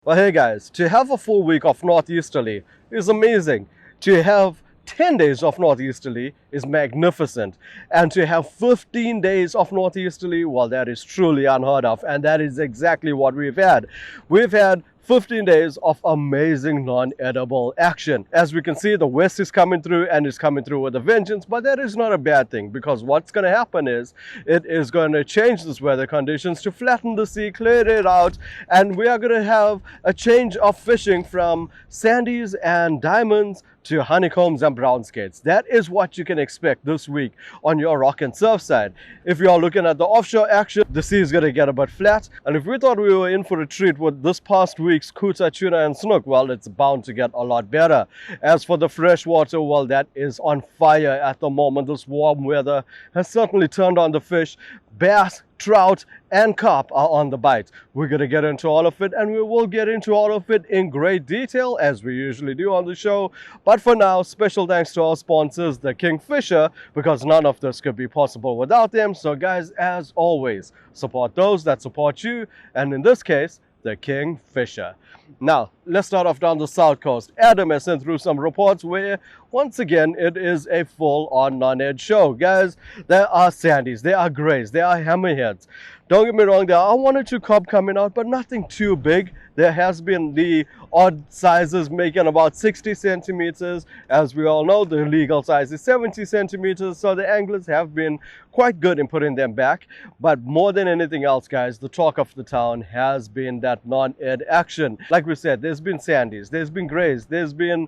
Well, hey guys, to have a full week of northeasterly is amazing. To have 10 days of northeasterly is magnificent. And to have 15 days of northeasterly, well, that is truly unheard of. And that is exactly what we've had. We've had 15 days of amazing non-edible action. As we can see, the west is coming through and is coming through with a vengeance, but that is not a bad thing, because what's going to happen is it is going to change this weather conditions to flatten the sea, clear it out, and we are going to have a change of fishing from sandies and diamonds to honeycombs and brown skates. That is what you can expect this week on your rock and surf side. If you are looking at the offshore action, the sea is going to get a bit flat, and if we thought we were in for a treat with this past week's kuta, tuna and snook, well, it's bound to get a lot better. As for the freshwater, well, that is on fire at the moment. This warm weather has certainly turned on the fish. Bass, trout and carp are on the bite. We're going to get into all of it, and we will get into all of it in great detail as we usually do on the show. But for now, special thanks to our sponsors, the Kingfisher, because none of this could be possible without them. So guys, as always, support those that support you, and in this case, the Kingfisher. Now, let's start off down the south coast. Adam has sent through some reports where, once again, it is a full-on non-ed show. Guys, there are sandies, there are grays, there are hammerheads. Don't get me wrong, there are one or two cob coming out, but nothing too big. There has been the odd sizes making about 60 centimeters. As we all know, the legal size is 70 centimeters, so the anglers have been quite good in putting them back. But more than anything else, guys, the talk of the town has been that non-ed action. Like we said, there's been sandies, there's been grays, there's been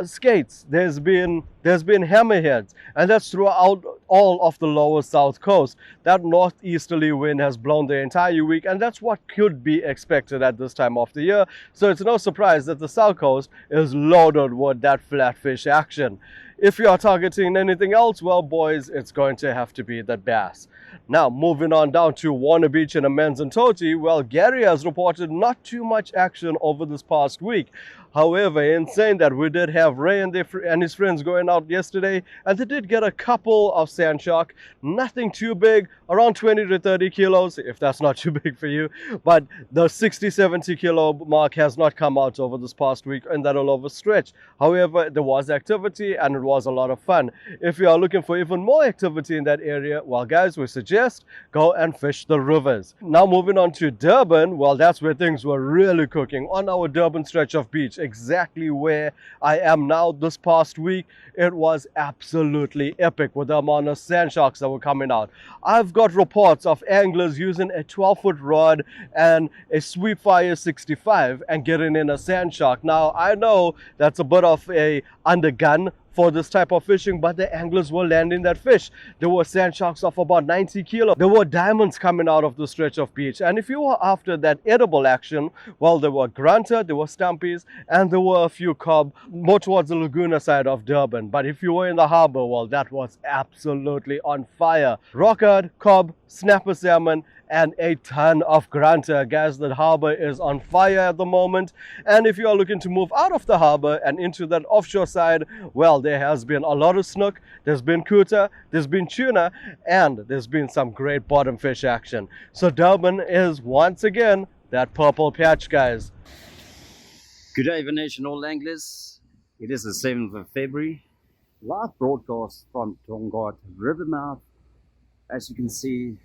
skates, there's been hammerheads, and that's throughout all of the lower south coast. That northeasterly wind has blown the entire week, and that's what could be expected at this time of the year. So it's no surprise that the south coast is loaded with that flatfish action. If you are targeting anything else, well, boys, it's going to have to be that bass. Now, moving on down to Warner Beach and Amanzimtoti, well, Gary has reported not too much action over this past week. However, in saying that, we did have Ray and his friends going out yesterday, and they did get a couple of sand shark. Nothing too big, around 20 to 30 kilos, if that's not too big for you. But the 60-70 kilo mark has not come out over this past week, and that'll overstretch. However, there was activity, and it was a lot of fun. If you are looking for even more activity in that area, well, guys, we suggest go and fish the rivers. Now, moving on to Durban, well, that's where things were really cooking. On our Durban stretch of beach, exactly where I am now this past week, it was absolutely epic with the amount of sand sharks that were coming out. I've got reports of anglers using a 12-foot rod and a Sweepfire 65 and getting in a sand shark. Now, I know that's a bit of a undergun for this type of fishing, but the anglers were landing that fish. There were sand sharks of about 90 kilos. There were diamonds coming out of the stretch of beach. And if you were after that edible action, well, there were grunter, there were stumpies, and there were a few cob more towards the Laguna side of Durban. But if you were in the harbor, well, that was absolutely on fire. Rockard, cob, snapper salmon, and a ton of grunter. Guys, the harbor is on fire at the moment. And if you are looking to move out of the harbor and into that offshore side, well, there has been a lot of snook, there's been kuta, there's been tuna, and there's been some great bottom fish action. So Durban is once again that purple patch, guys. Good day, Nation, all anglers. It is the 7th of February. Live broadcast from Tugela River mouth. As you can see,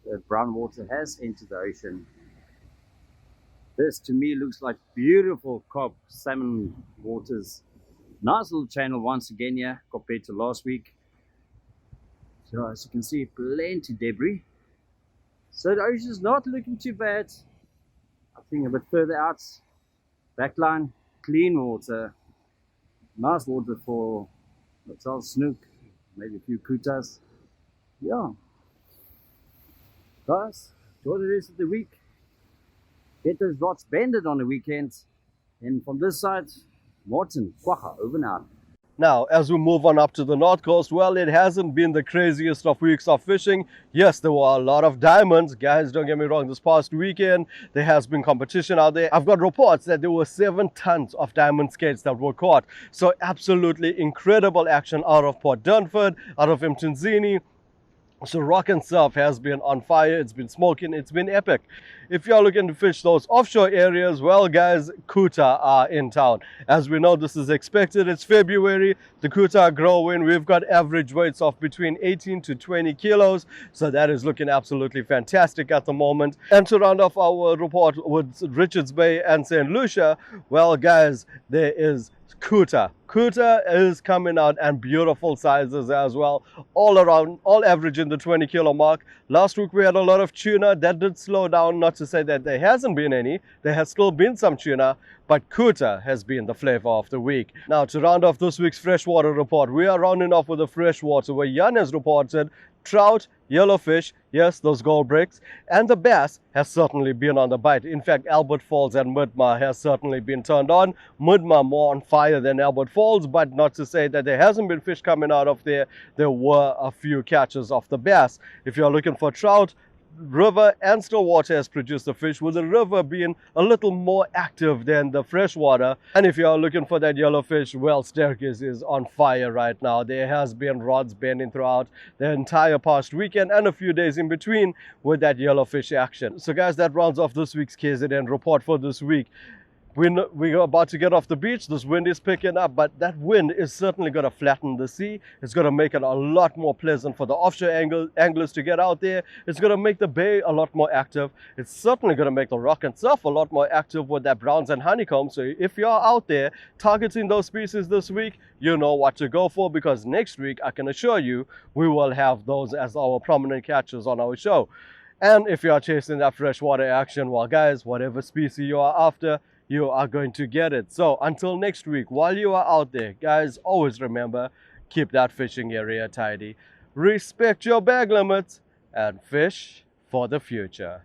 the brown water has entered the ocean. This to me looks like beautiful cob salmon waters. Nice little channel once again here compared to last week. So as you can see, plenty debris. So the ocean is not looking too bad. I think a bit further out, backline, clean water. Nice water for myself, snook, maybe a few kutas. Yeah. Guys, enjoy the rest of the week. Get those rods bended on the weekend. And from this side, Martin, Kwacha, over and out. Now, as we move on up to the north coast, well, it hasn't been the craziest of weeks of fishing. Yes, there were a lot of diamonds. Guys, don't get me wrong, this past weekend, there has been competition out there. I've got reports that there were 7 tons of diamond skates that were caught. So absolutely incredible action out of Port Dunford, out of Mtunzini. So rock and surf has been on fire, it's been smoking, it's been epic. If you're looking to fish those offshore areas, well guys, kuta are in town. As we know, this is expected. It's February. The kuta are growing. We've got average weights of between 18 to 20 kilos. So that is looking absolutely fantastic at the moment. And to round off our report with Richards Bay and St. Lucia, well guys, there is kuta. Kuta is coming out and beautiful sizes as well, all around, all averaging the 20 kilo mark. Last week we had a lot of tuna. That did slow down, not to say that there hasn't been any. There has still been some tuna, but kuta has been the flavor of the week. Now, to round off this week's freshwater report, we are rounding off with the freshwater, where Jan has reported trout, yellowfish, yes, those gold bricks, and the bass has certainly been on the bite. In fact, Albert Falls and Midmar has certainly been turned on. Midmar more on fire than Albert Falls, but not to say that there hasn't been fish coming out of there. There were a few catches of the bass. If you're looking for trout, river and still water has produced the fish, with the river being a little more active than the freshwater. And if you are looking for that yellowfish, well, Staircase is on fire right now. There has been rods bending throughout the entire past weekend and a few days in between with that yellowfish action. So guys, that rounds off this week's KZN report for this week. We're about to get off the beach. This wind is picking up, but that wind is certainly going to flatten the sea. It's going to make it a lot more pleasant for the offshore anglers to get out there. It's going to make the bay a lot more active. It's certainly going to make the rock and surf a lot more active with that browns and honeycomb. So if you're out there targeting those species this week, you know what to go for, because next week, I can assure you, we will have those as our prominent catches on our show. And if you are chasing that freshwater action, well guys, whatever species you are after, you are going to get it. So until next week, while you are out there, guys, always remember, keep that fishing area tidy, respect your bag limits, and fish for the future.